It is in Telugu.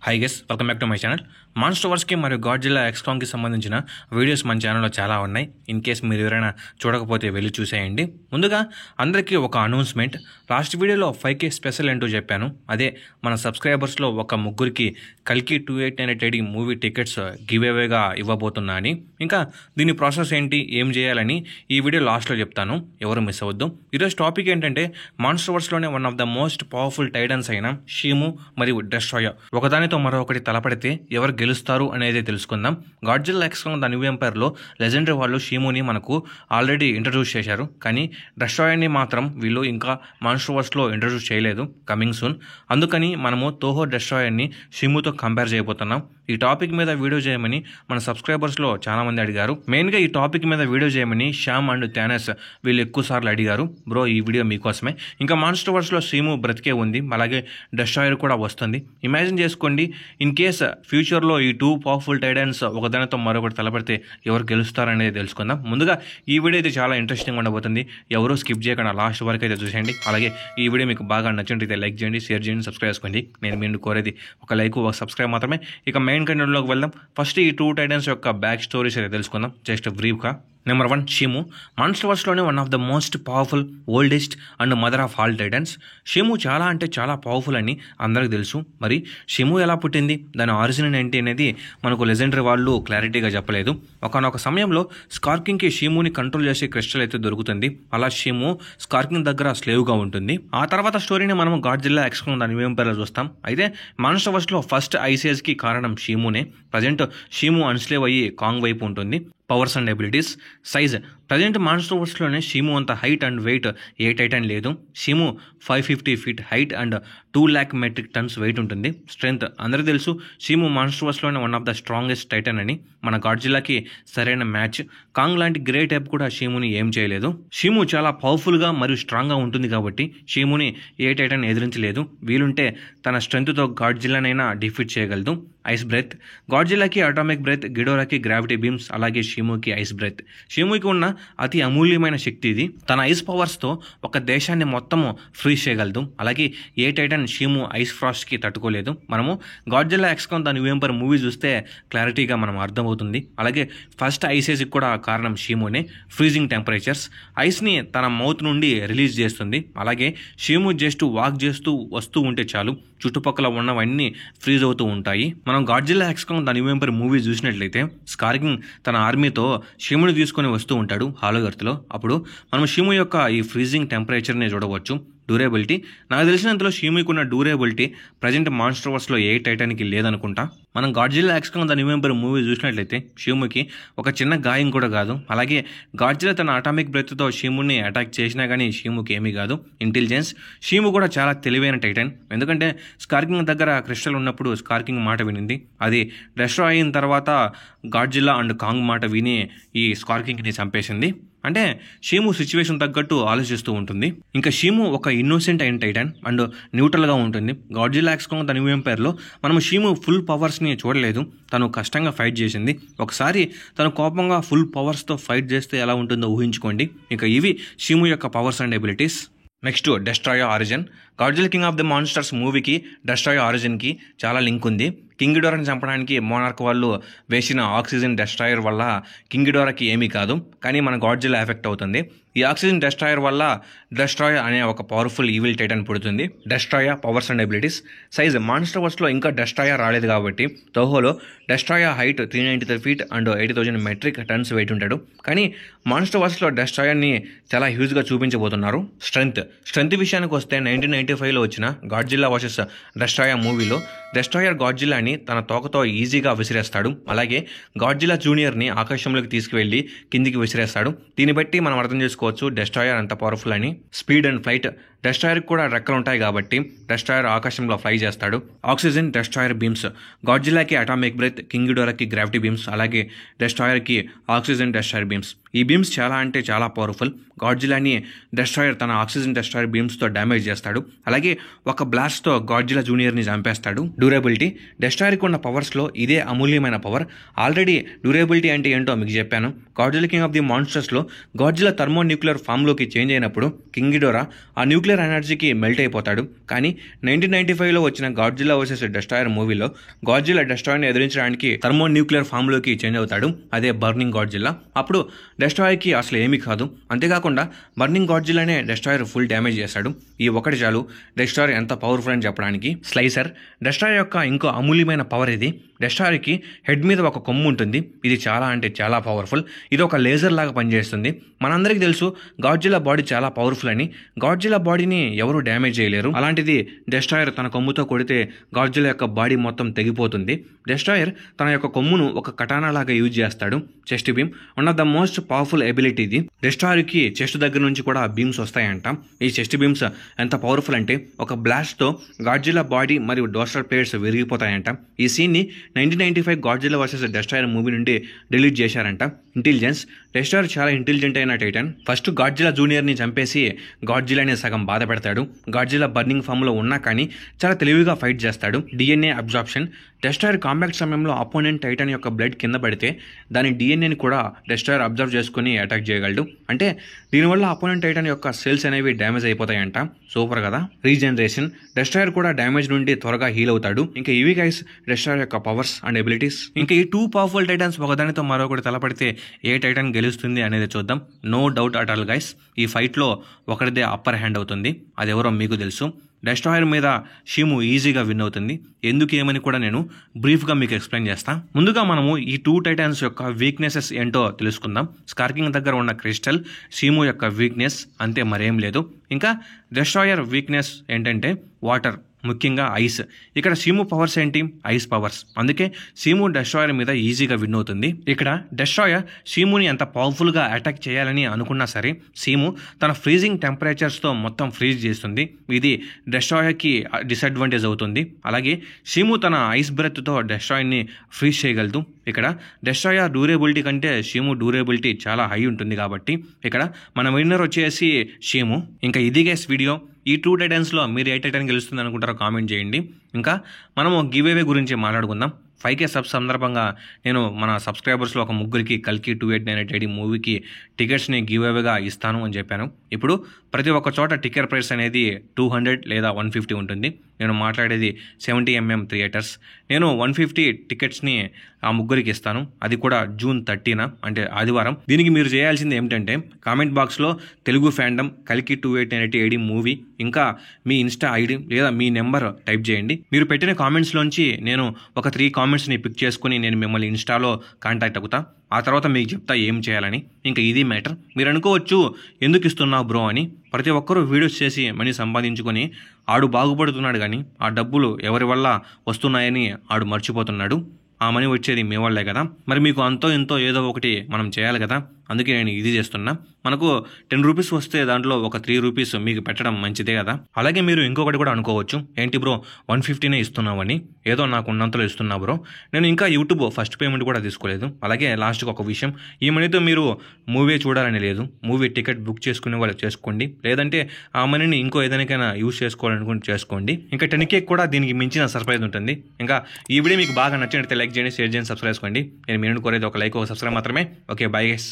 High guys welcome back to my channel. Monster వర్స్కి మరియు గాడ్జిల్లా ఎక్స్కాంకి సంబంధించిన వీడియోస్ మన ఛానల్లో చాలా ఉన్నాయి. ఇన్ కేస్ మీరు ఎవరైనా చూడకపోతే వెళ్ళి చూసేయండి. ముందుగా అందరికీ ఒక అనౌన్స్మెంట్. లాస్ట్ వీడియోలో 5K స్పెషల్ ఏంటో చెప్పాను. అదే మన సబ్స్క్రైబర్స్లో ఒక ముగ్గురికి కల్కి 2898 మూవీ టికెట్స్ గివ్ అవేగా ఇవ్వబోతున్నా అని. ఇంకా దీని ప్రాసెస్ ఏంటి, ఏం చేయాలని ఈ వీడియో లాస్ట్లో చెప్తాను, ఎవరు మిస్ అవ్వద్దు. ఈరోజు టాపిక్ ఏంటంటే మాన్స్టర్ వర్స్లోనే one of the most powerful titans అయిన షీము మరియు డెస్ట్రాయర్ ఒకదానితో మరొకటి తలపడితే ఎవరు గెలుస్తారు అనేది తెలుసుకుందాం. Godzilla x Kong The new ఎంపైర్లో legendary వాళ్ళు షీముని మనకు ఆల్రెడీ ఇంట్రడ్యూస్ చేశారు, కానీ డెస్ట్రాయర్ని మాత్రం వీళ్ళు ఇంకా మాన్స్టర్ వర్స్లో ఇంట్రడ్యూస్ చేయలేదు, కమింగ్ సూన్. అందుకని మనము తోహో డెస్ట్రాయర్ని షీముతో కంపేర్ చేయబోతున్నాం. ఈ టాపిక్ మీద వీడియో చేయమని మన సబ్స్క్రైబర్స్లో చాలామంది అడిగారు. మెయిన్గా ఈ టాపిక్ మీద వీడియో చేయమని శ్యామ్ అండ్ థానస్ వీళ్ళు ఎక్కువ సార్లు అడిగారు. బ్రో, ఈ వీడియో మీకోసమే. ఇంకా మాన్స్టర్ వర్స్లో షీము బ్రతికే ఉంది, అలాగే డెస్ట్రాయర్ కూడా వస్తుంది. ఇమాజిన్ చేసుకోండి, ఇన్ కేస్ ఫ్యూచర్లో ఈ టూ పవర్ఫుల్ టైటన్స్ ఒకదానితో మరొకటి తలపడితే ఎవరు గెలుస్తారనేది తెలుసుకుందాం. ముందుగా ఈ వీడియో అయితే చాలా ఇంట్రెస్టింగ్ ఉండబోతుంది. ఎవరూ స్కిప్ చేయకుండా లాస్ట్ వరకు అయితే చూసేయండి. అలాగే ఈ వీడియో మీకు బాగా నచ్చినట్లయితే లైక్ చేయండి, షేర్ చేయండి, సబ్స్క్రైబ్ చేసుకోండి. నేను మీరు కోరేది ఒక లైక్, ఒక సబ్స్క్రైబ్ మాత్రమే. ఇక మెయిన్ కంటెంట్లోకి వెళ్దాం. ఫస్ట్ ఈ టూ టైటన్స్ యొక్క బ్యాక్ స్టోరీస్ అయితే తెలుసుకుందాం, జస్ట్ బ్రీఫ్గా. Number 1, Shimo. మాన్స్టర్ వర్స్లోనే one of the most powerful, oldest and mother of all titans. Shimo చాలా అంటే చాలా పవర్ఫుల్ అని అందరికీ తెలుసు. మరి షీము ఎలా పుట్టింది, దాని ఆరిజిన్ ఏంటి అనేది మనకు లెజెండరీ వాళ్ళు క్లారిటీగా చెప్పలేదు. ఒకనొక సమయంలో స్కార్కింగ్కి షీముని కంట్రోల్ చేసే క్రిస్టల్ అయితే దొరుకుతుంది. అలా షీము స్కార్కింగ్ దగ్గర స్లేవ్గా ఉంటుంది. ఆ తర్వాత స్టోరీని మనం గాడ్జిల్లా ఎక్స్కాంగ్ ద న్యూ ఎంపైర్లో చూస్తాం. అయితే మాన్స్టర్ వర్స్లో ఫస్ట్ ఐసేజ్కి కారణం షీమునే. ప్రజెంట్ షీము అన్స్లేవ్ అయ్యి కాంగ్ వైపు ఉంటుంది. Powers and abilities. Size present monster వర్స్లోనే షీము అంత హైట్ అండ్ వెయిట్ ఏ టైటన్ లేదు. Shimo 550 feet height and 2 lakh metric tons weight ఉంటుంది. స్ట్రెంగ్త్ అందరికీ తెలుసు, షీము మాన్స్టర్ వర్స్లోనే one of the strongest titan అని. మన గాడ్జిల్లాకి సరైన మ్యాచ్. కాంగ్ లాంటి గ్రేట్ యాప్ కూడా షీముని ఏం చేయలేదు. షీము చాలా పవర్ఫుల్గా మరియు స్ట్రాంగ్గా ఉంటుంది కాబట్టి షీముని ఏ టైటన్ ఎదిరించలేదు. వీలుంటే తన స్ట్రెంగ్త్తో గాడ్జిల్లానైనా డిఫీట్ చేయగలదు. Ice breath. గాడ్జిల్లాకి అటామిక్ బ్రెత్, గిడోరాకి గ్రావిటీ బీమ్స్, అలాగే షీముకి ఐస్ బ్రెత్. షీముకి ఉన్న అతి అమూల్యమైన శక్తి ఇది. తన ఐస్ పవర్స్తో ఒక దేశాన్ని మొత్తము ఫ్రీజ్ చేయగలదు. అలాగే ఏ టైటన్ షీము ఐస్ ఫ్రాస్ట్కి తట్టుకోలేదు. మనము Godzilla x Kong The New Empire movie చూస్తే క్లారిటీగా మనం అర్థమవుతుంది. అలాగే ఫస్ట్ ఐసేజ్కి కూడా కారణం షీమునే. Freezing temperatures. ఐస్ని తన మౌత్ నుండి రిలీజ్ చేస్తుంది. అలాగే షీము జస్ట్ వాక్ చేస్తూ వస్తూ ఉంటే చాలు, చుట్టుపక్కల ఉన్నవన్నీ ఫ్రీజ్ అవుతూ ఉంటాయి. మనం Godzilla x Kong The New Empire movie చూసినట్లయితే స్కార్కింగ్ తన ఆర్మీతో షీముని తీసుకొని వస్తూ ఉంటాడు హాలో ఎర్త్లో. అప్పుడు మనం షీము యొక్క ఈ ఫ్రీజింగ్ టెంపరేచర్ని చూడవచ్చు. డ్యూరేబిలిటీ. నాకు తెలిసినంతలో షీముకి ఉన్న డ్యూరేబిలిటీ ప్రజెంట్ మాన్స్టర్ వర్స్లో ఏ టైటానికి లేదనుకుంటా. మనం Godzilla x Kong The New Empire movie చూసినట్లయితే షీముకి ఒక చిన్న గాయం కూడా కాదు. అలాగే గాడ్జిల్లా తన అటామిక్ బ్రెత్తో షీముని అటాక్ చేసినా కానీ షీముకి ఏమీ కాదు. ఇంటెలిజెన్స్. షీము కూడా చాలా తెలివైన టైటన్. ఎందుకంటే స్కార్కింగ్ దగ్గర క్రిస్టల్ ఉన్నప్పుడు స్కార్కింగ్ మాట వినింది. అది డెస్ట్రాయ్ అయిన తర్వాత గాడ్జిల్లా అండ్ కాంగ్ మాట విని ఈ స్కార్కింగ్ని చంపేసింది. అంటే షీము సిచ్యువేషన్ తగ్గట్టు ఆలోచిస్తూ ఉంటుంది. ఇంకా షీము ఒక ఇన్నోసెంట్ అయిన టైటన్ అండ్ న్యూట్రల్గా ఉంటుంది. గాడ్జిల్లా ఎక్స్కాంగ్ ద న్యూ ఎంపైర్లో మనం షీము ఫుల్ పవర్స్ని చూడలేదు. తను కష్టంగా ఫైట్ చేసింది. ఒకసారి తను కోపంగా ఫుల్ పవర్స్తో ఫైట్ చేస్తే ఎలా ఉంటుందో ఊహించుకోండి. ఇంకా ఇవి షీము యొక్క powers and abilities. Next destroyer origin. Godzilla King of the monsters మూవీకి డెస్ట్రాయర్ ఆరిజిన్కి చాలా లింక్ ఉంది. కింగ్ గిడోరాని చంపడానికి మోనార్క్ వాళ్ళు వేసిన ఆక్సిజన్ డెస్ట్రాయర్ వల్ల కింగ్ గిడోరాకి ఏమీ కాదు, కానీ మన గాడ్జిల్లా ఎఫెక్ట్ అవుతుంది. ఈ ఆక్సిజన్ డెస్ట్రాయర్ వల్ల డెస్ట్రాయర్ అనే ఒక పవర్ఫుల్ ఈవిల్ టైటన్ పుడుతుంది. Destroyer powers and abilities. Size monster వర్స్లో ఇంకా డెస్ట్రాయర్ రాలేదు కాబట్టి తోహోలో Destroyer height 393 feet and 80,000 metric tons weight ఉంటాడు. కానీ మాన్స్టర్ వర్స్లో డెస్ట్రాయర్ని చాలా హ్యూజ్గా చూపించబోతున్నారు. స్ట్రెంగ్త్ విషయానికి వస్తే 1995లో వచ్చిన గాడ్జిల్లా వర్సెస్ డెస్ట్రాయర్ మూవీలో డెస్ట్రాయర్ గాడ్జిల్లాని తన తోకతో ఈజీగా విసిరేస్తాడు. అలాగే గాడ్జిల్లా జూనియర్ని ఆకాశంలోకి తీసుకువెళ్ళి కిందికి విసిరేస్తాడు. దీన్ని బట్టి మనం అర్థం చేసుకోవచ్చు డెస్ట్రాయర్ అంత పవర్ఫుల్ అని. Speed and flight. డెస్ట్రాయర్కి కూడా రెక్కలు ఉంటాయి కాబట్టి డెస్ట్రాయర్ ఆకాశంలో ఫ్లై చేస్తాడు. Oxygen Destroyer beams. గాడ్జిల్లాకి అటామిక్ బ్రెత్, కింగ్ గిడోరాకి గ్రావిటీ బీమ్స్, అలాగే డెస్ట్రాయర్కి ఆక్సిజన్ డెస్ట్రాయర్ బీమ్స్. ఈ బీమ్స్ చాలా అంటే చాలా పవర్ఫుల్. గాడ్జిల్లాని డెస్ట్రాయర్ తన ఆక్సిజన్ డెస్ట్రాయర్ బీమ్స్తో డ్యామేజ్ చేస్తాడు. అలాగే ఒక బ్లాస్ట్తో గాడ్జిల్లా జూనియర్ని చంపేస్తాడు. డ్యూరబిలిటీ. డెస్ట్రాయర్కి ఉన్న పవర్స్లో ఇదే అమూల్యమైన పవర్. ఆల్రెడీ డ్యూరబిలిటీ అంటే ఏంటో మీకు చెప్పాను. గాడ్జిల్లా కింగ్ ఆఫ్ ది మాన్స్టర్స్లో గాడ్జిల్లా థర్మో న్యూక్లియర్ ఫామ్లోకి చేంజ్ అయినప్పుడు కింగ్ గిడోరా ఆ న్యూక్లియర్ ఎనర్జీకి మెల్ట్ అయిపోతాడు. కానీ 1995లో వచ్చిన గాడ్జిల్లా వర్సెస్ డెస్ట్రాయర్ మూవీలో గాడ్జిల్లా డెస్ట్రాయర్ని ఎదిరించడానికి థర్మో న్యూక్లియర్ ఫామ్లోకి చేంజ్ అవుతాడు. అదే బర్నింగ్ గాడ్జిల్లా. అప్పుడు డెస్ట్రాయర్కి అసలు ఏమీ కాదు. అంతేకాకుండా బర్నింగ్ గాడ్జిల్లానే డెస్ట్రాయర్ ఫుల్ డ్యామేజ్ చేశాడు. ఈ ఒకటి చాలు డెస్ట్రాయర్ ఎంత పవర్ఫుల్ అని చెప్పడానికి. స్లైసర్. డెస్ట్రాయర్ యొక్క ఇంకో అమూల్యమైన పవర్ ఇది. డెస్ట్రాయర్కి హెడ్ మీద ఒక కొమ్ము ఉంటుంది. ఇది చాలా అంటే చాలా పవర్ఫుల్. ఇది ఒక లేజర్ లాగా పనిచేస్తుంది. మనందరికీ తెలుసు గాడ్జిల్లా బాడీ చాలా పవర్ఫుల్ అని. గాడ్జిల్లా బాడీని ఎవరు డ్యామేజ్ చేయలేరు. అలాంటిది డెస్ట్రాయర్ తన కొమ్ముతో కొడితే గాడ్జిల్లా యొక్క బాడీ మొత్తం తెగిపోతుంది. డెస్ట్రాయర్ తన యొక్క కొమ్మును ఒక కటానా లాగా యూజ్ చేస్తాడు. Chest beam one of the most powerful ability ఇది. డెస్ట్రాయర్కి చెస్ట్ దగ్గర నుంచి కూడా బీమ్స్ వస్తాయంట. ఈ చెస్ట్ బీమ్స్ ఎంత పవర్ఫుల్ అంటే ఒక బ్లాస్ట్తో గాడ్జిల్లా బాడీ మరియు డోర్సల్ ప్లేట్స్ విరిగిపోతాయంట. ఈ సీన్ని 1995 గాడ్జిల్లా వర్సెస్ డెస్ట్రాయర్ మూవీ నుండి డిలీట్ చేశారంట. ఇంటెలిజెన్స్. డెస్ట్రాయర్ చాలా ఇంటెలిజెంట్ అయిన టైటన్. ఫస్ట్ గాడ్జిల్లా జూనియర్ని చంపేసి గాడ్జిల్లాని సగం బాధ పెడతాడు. గాడ్జిల్లా బర్నింగ్ ఫామ్లో ఉన్నా కానీ చాలా తెలివిగా ఫైట్ చేస్తాడు. DNA absorption. డెస్ట్రాయర్ కాంబాక్ట్ సమయంలో అపోనెంట్ టైటన్ యొక్క బ్లడ్ కింద పడితే దాని డిఎన్ఏని కూడా డెస్ట్రాయర్ అబ్జర్వ్ చేసుకుని అటాక్ చేయగలడు. అంటే దీనివల్ల అపోనెంట్ టైటన్ యొక్క సెల్స్ అనేవి డ్యామేజ్ అయిపోతాయంట. సూపర్ కదా. రీజనరేషన్. డెస్ట్రాయర్ కూడా డ్యామేజ్ నుండి త్వరగా హీల్ అవుతాడు. ఇంకా ఇవి గైస్ డెస్ట్రాయర్ యొక్క పవర్స్ అండ్ ఎబిలిటీస్. ఇంకా ఈ 2 పవర్ఫుల్ టైటన్స్ ఒకదానితో మరొకటి తలపడితే ఏ టైటన్ గెలుస్తుంది అనేది చూద్దాం. No doubt at all guys, ఈ ఫైట్లో ఒకరిదే అప్పర్ హ్యాండ్ అవుతుంది. అది ఎవరో మీకు తెలుసు. డెస్ట్రాయర్ మీద షీము ఈజీగా విన్ అవుతుంది. ఎందుకు ఏమని కూడా నేను బ్రీఫ్గా మీకు ఎక్స్ప్లెయిన్ చేస్తాను. ముందుగా మనము ఈ 2 టైటన్స్ యొక్క వీక్నెసెస్ ఏంటో తెలుసుకుందాం. స్కార్కింగ్ దగ్గర ఉన్న క్రిస్టల్ షీము యొక్క వీక్నెస్, అంతే మరేం లేదు. ఇంకా డెస్ట్రాయర్ వీక్నెస్ ఏంటంటే వాటర్, ముఖ్యంగా ఐస్. ఇక్కడ షీము పవర్స్ ఏంటి? Ice powers. అందుకే షీము డెస్ట్రాయర్ మీద ఈజీగా విన్ అవుతుంది. ఇక్కడ డెస్ట్రాయర్ షీముని ఎంత పవర్ఫుల్గా అటాక్ చేయాలని అనుకున్నా సరే షీము తన ఫ్రీజింగ్ టెంపరేచర్స్తో మొత్తం ఫ్రీజ్ చేస్తుంది. ఇది డెస్ట్రాయర్కి డిసడ్వాంటేజ్ అవుతుంది. అలాగే షీము తన ఐస్ బ్రెత్తో డెస్ట్రాయర్ని ఫ్రీజ్ చేయగలదు. ఇక్కడ డెస్ట్రాయర్ డ్యూరేబిలిటీ కంటే షీము డ్యూరేబిలిటీ చాలా హై ఉంటుంది కాబట్టి ఇక్కడ మన విన్నర్ వచ్చేసి షీము. ఇంకా ఇది గైస్ వీడియో. ఈ 2 టైటన్స్లో మీరు ఏ టైటన్ గెలుస్తుంది అనుకుంటారో కామెంట్ చేయండి. ఇంకా మనము గివ్ అవే గురించి మాట్లాడుకుందాం. 5K సబ్స్ సందర్భంగా నేను మన సబ్స్క్రైబర్స్లో ఒక ముగ్గురికి కల్కి 2898 మూవీకి టికెట్స్ని గివ్ అవేగా ఇస్తాను అని చెప్పాను. ఇప్పుడు ప్రతి ఒక్క చోట టికెట్ ప్రైస్ అనేది 200 లేదా 150 ఉంటుంది. నేను మాట్లాడేది 70mm థియేటర్స్. నేను 150 టికెట్స్ని ఆ ముగ్గురికి ఇస్తాను. అది కూడా June 30న, అంటే ఆదివారం. దీనికి మీరు చేయాల్సింది ఏమిటంటే కామెంట్ బాక్స్లో తెలుగు ఫ్యాండమ్ కల్కి 2898 మూవీ ఇంకా మీ ఇన్స్టా ఐడి లేదా మీ నెంబర్ టైప్ చేయండి. మీరు పెట్టిన కామెంట్స్లోంచి నేను ఒక 3 కామెంట్స్ని పిక్ చేసుకుని నేను మిమ్మల్ని ఇన్స్టాలో కాంటాక్ట్ అవుతా. ఆ తర్వాత మీకు చెప్తా ఏం చేయాలని. ఇంకా ఇది మ్యాటర్. మీరు అనుకోవచ్చు ఎందుకు ఇస్తున్నావు బ్రో అని. ప్రతి ఒక్కరూ వీడియోస్ చేసి మనీ సంపాదించుకొని ఆడు బాగుపడుతున్నాడు, కానీ ఆ డబ్బులు ఎవరి వల్ల వస్తున్నాయని ఆడు మర్చిపోతున్నాడు. ఆ మనీ వచ్చేది మీ వాళ్ళే కదా. మరి మీకు అంతో ఎంతో ఏదో ఒకటి మనం చేయాలి కదా. అందుకే నేను ఇది చేస్తున్నా. మనకు 10 రూపీస్ వస్తే దాంట్లో ఒక 3 రూపీస్ మీకు పెట్టడం మంచిదే కదా. అలాగే మీరు ఇంకొకటి కూడా అనుకోవచ్చు, ఏంటి బ్రో 150నే ఇస్తున్నావని, ఏదో నాకు ఉన్నంతలో ఇస్తున్నా బ్రో. నేను ఇంకా యూట్యూబ్ ఫస్ట్ పేమెంట్ కూడా తీసుకోలేదు. అలాగే లాస్ట్కి ఒక విషయం, ఈ మనీతో మీరు మూవీ చూడాలని లేదు. మూవీ టికెట్ బుక్ చేసుకునే వాళ్ళు చేసుకోండి, లేదంటే ఆ మనీని ఇంకో ఏదైనా యూజ్ చేసుకోవాలనుకుంటే చేసుకోండి. ఇంకా 10K కూడా దీనికి మించిన సర్ప్రైజ్ ఉంటుంది. ఇంకా ఈ వీడియో మీకు బాగా నచ్చినట్లయితే లైక్ చేయండి, షేర్ చేయండి, సబ్స్క్రైబ్ చేసుకోండి. నేను మీ నుండి కోరేది ఒక లైక్, ఒక సబ్స్క్రైబ్ మాత్రమే. Okay, bye guys.